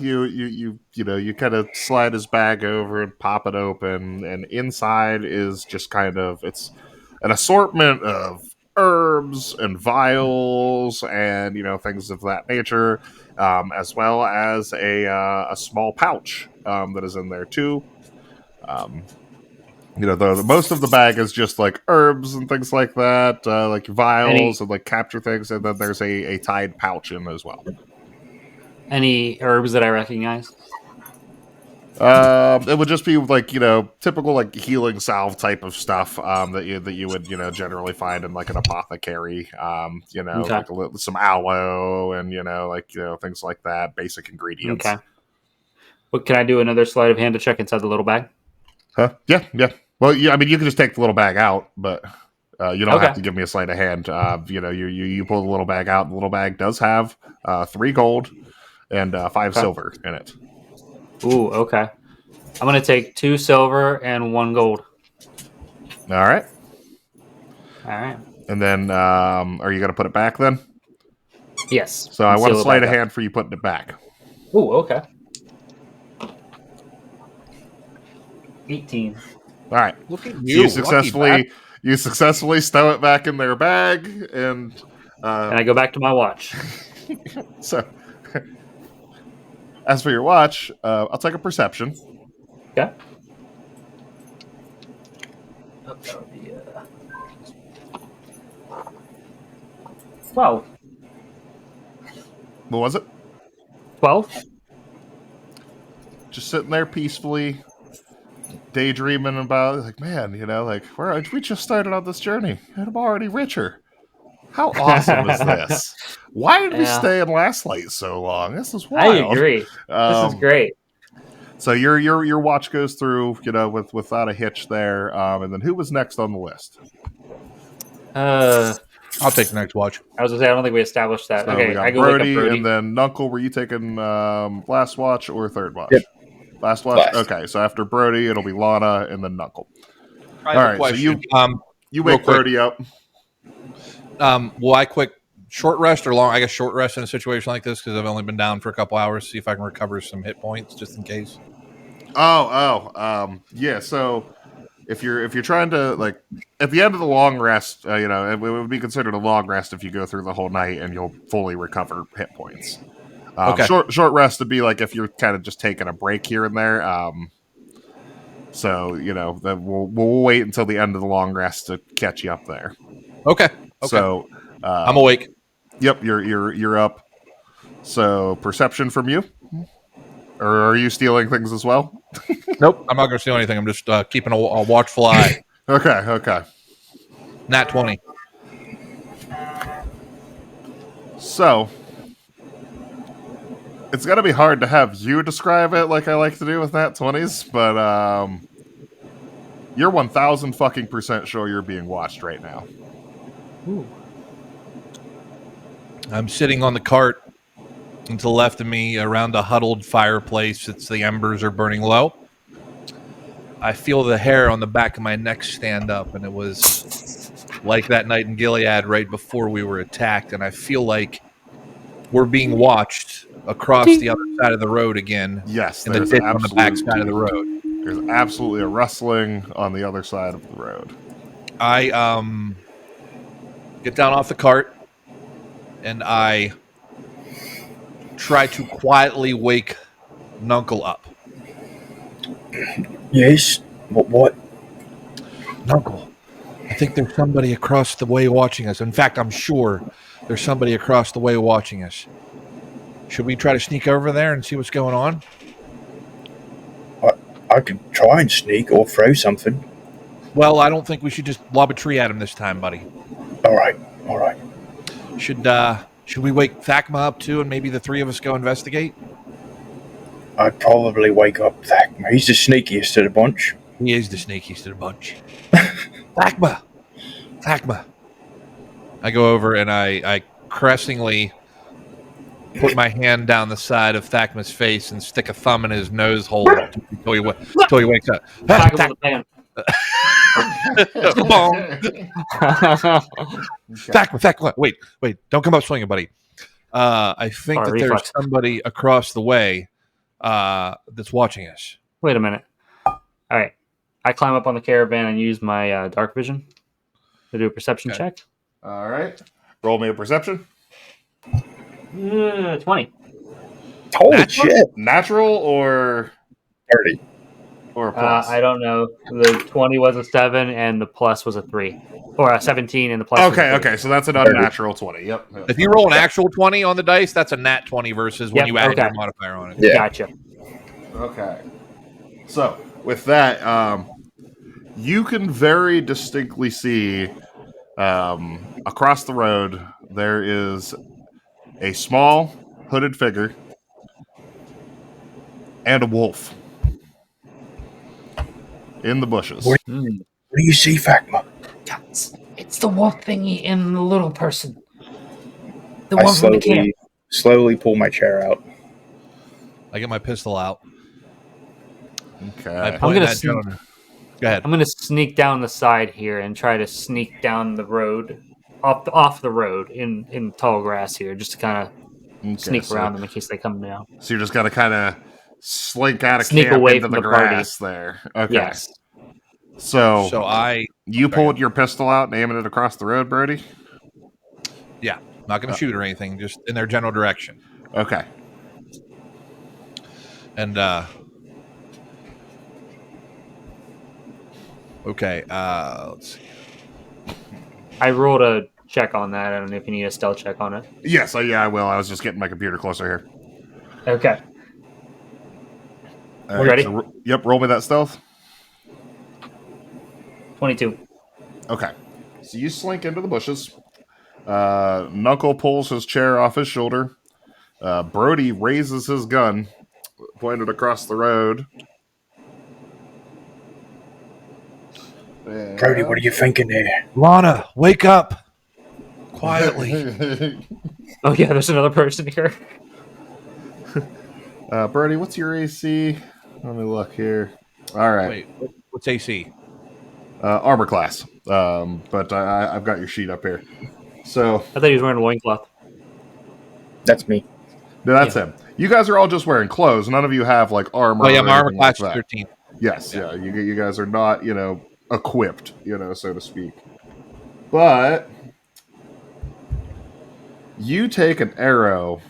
of slide his bag over and pop it open, and inside is just it's an assortment of herbs and vials and things of that nature, as well as a small pouch that is in there too. The most of the bag is just like herbs and things like that, like vials and like capture things, and then there's a tied pouch in as well. Any herbs that I recognize? It would just be typical healing salve type of stuff that you would generally find in an apothecary. Okay. Some aloe and things like that, basic ingredients. Okay. What can I do? Another sleight of hand to check inside the little bag? Huh? Yeah. Well, you can just take the little bag out, but you don't have to give me a sleight of hand. You pull the little bag out. The little bag does have 3 gold and 5 silver in it. Ooh, okay. I'm going to take 2 silver and 1 gold. All right. All right. And then, are you going to put it back then? Yes. So I want a sleight of hand for you putting it back. Ooh, okay. 18. All right. Look at You you. successfully stow it back in their bag, and I go back to my watch. so as for your watch, I'll take a perception. Okay. 12. What was it? 12? Just sitting there peacefully, daydreaming about it. Man, we just started on this journey, and I'm already richer. How awesome is this? Why did we stay in Last Light so long? This is wild. I agree. This is great. So your watch goes through, without a hitch there. And then who was next on the list? I'll take the next watch. I was going to say, I don't think we established that. So okay, we got I go Brody, look up Brody. and then Knuckle. Were you taking last watch or third watch? Yep. Last watch? Last. Okay, so after Brody, it'll be Lana and then Knuckle. I have All a right, question. so you wake quick. Brody up. Will I quick short rest or long? I guess short rest in a situation like this because I've only been down for a couple hours. See if I can recover some hit points just in case. Yeah. So if you're trying to at the end of the long rest, it would be considered a long rest if you go through the whole night and you'll fully recover hit points. Okay. Short rest would be if you're kind of just taking a break here and there. So then we'll wait until the end of the long rest to catch you up there. Okay. So I'm awake. Yep, you're up. So perception from you, or are you stealing things as well? Nope. I'm not going to steal anything. I'm just keeping a watchful eye. Okay. Nat 20. So it's gonna be hard to have you describe it like I like to do with Nat 20s, but you're 1,000% sure you're being watched right now. Ooh. I'm sitting on the cart and to the left of me around a huddled fireplace. The embers are burning low. I feel the hair on the back of my neck stand up, and it was like that night in Gilead right before we were attacked, and I feel like we're being watched across the other side of the road again. Yes, in the there's ditch on the back side of the road. There's absolutely a rustling on the other side of the road. I get down off the cart and I try to quietly wake Nuncle up. Yes. What? Nuncle, I think there's somebody across the way watching us. In fact, I'm sure there's somebody across the way watching us. Should we try to sneak over there and see what's going on? I could try and sneak or throw something. Well, I don't think we should just lob a tree at him this time, buddy. All right. Should we wake Thackmuh up too, and maybe the three of us go investigate? I'd probably wake up Thackmuh. He's the sneakiest of the bunch. He is the sneakiest of the bunch. Thackmuh! I go over and I caressingly put my hand down the side of Thackmuh's face and stick a thumb in his nose hole until he wakes up. Thackmuh, wait, don't come up swinging, buddy. I think that there's somebody across the way that's watching us. Wait a minute. All right. I climb up on the caravan and use my dark vision to do a perception check. All right. Roll me a perception. 20. Holy shit. Natural or 30? Or a plus? I don't know. The 20 was a 7 and the plus was a 3. Or a 17 and the plus was a 3. Okay. So that's an unnatural 20. Yep. If you roll an actual 20 on the dice, that's a nat 20 versus when you add your modifier on it. Yeah. Gotcha. Okay. So, with that, you can very distinctly see across the road there is a small hooded figure and a wolf in the bushes. What do you see, Thackmuh? It's the wolf thingy and the little person. The one from the camp. Slowly pull my chair out. I get my pistol out. Okay. Go ahead. I'm gonna sneak down the side here and try to sneak down the road, off the road in tall grass here, just to kind of sneak around them in case they come down. So you're just gonna kind of sneak out of Sneak camp away into from the the party. grass there. Okay. Yes. So you pulled your pistol out and aiming it across the road, Brody? Yeah, not going to shoot or anything, just in their general direction. Okay. And let's see. I rolled a check on that. I don't know if you need a stealth check on it. Yes, I will. I was just getting my computer closer here. Okay. All right, Ready? So, yep, roll me that stealth. 22. Okay. So you slink into the bushes. Knuckle pulls his chair off his shoulder. Brody raises his gun, pointed across the road. Brody, what are you thinking there? Lana, wake up quietly. Oh yeah, there's another person here. Brody, what's your AC? Let me look here. All right. Wait, what's AC? Armor class. But I've got your sheet up here. So I thought he was wearing a loincloth. That's me. no, that's him. You guys are all just wearing clothes. None of you have like armor. Oh yeah, or my armor anything class like is that. 13. Yes, yeah. You guys are not, equipped, so to speak. But you take an arrow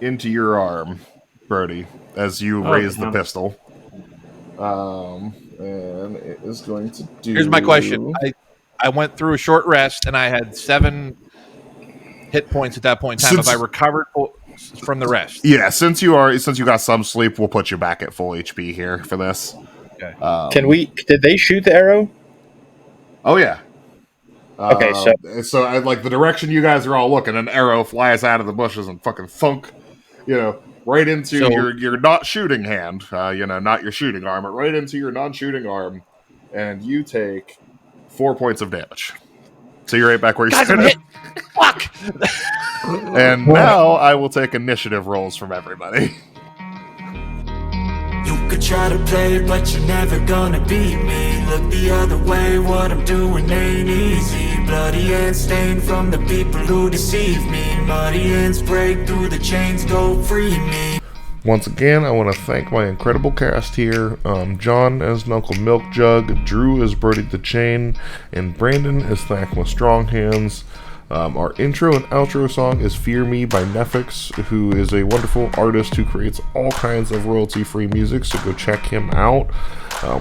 into your arm, Brody, as you raise the pistol. And it is going to do... Here's my question. I went through a short rest, and I had 7 hit points at that point in time. Have I recovered from the rest? Yeah, since you got some sleep, we'll put you back at full HP here for this. Okay. Did they shoot the arrow? Oh, yeah. Okay, so I, like the direction you guys are all looking, an arrow flies out of the bushes and fucking thunk, right into your not shooting hand, not your shooting arm, but right into your non-shooting arm, and you take 4 points of damage. So you're right back where you started. Fuck! And now I will take initiative rolls from everybody. You could could try to play it, but you're never gonna beat me. Look the other way, what I'm doing ain't easy. Bloody and stained from the people who deceive me. Muddy ends break through the chains, go free me. Once again, I want to thank my incredible cast here. John as Knuckle Milk Jug, Drew as Brody the Chain, and Brandon as Thackmuh Strong Hands. Our intro and outro song is Fear Me by NEFFEX, who is a wonderful artist who creates all kinds of royalty-free music, so go check him out.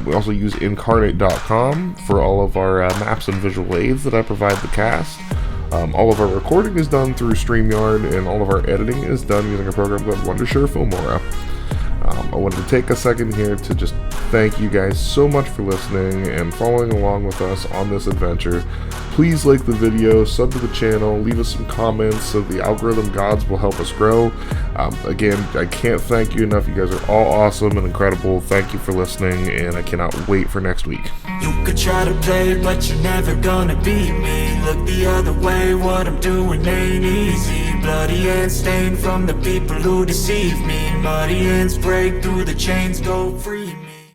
We also use incarnate.com for all of our maps and visual aids that I provide the cast. All of our recording is done through StreamYard, and all of our editing is done using a program called Wondershare Filmora. I wanted to take a second here to just thank you guys so much for listening and following along with us on this adventure. Please like the video, sub to the channel, leave us some comments so the algorithm gods will help us grow. Again, I can't thank you enough. You guys are all awesome and incredible. Thank you for listening, and I cannot wait for next week. You could try to play it, but you're never gonna beat me. Look the other way, what I'm doing ain't easy. Bloody and stained from the people who deceive me. Muddy ends break through the chains, go free.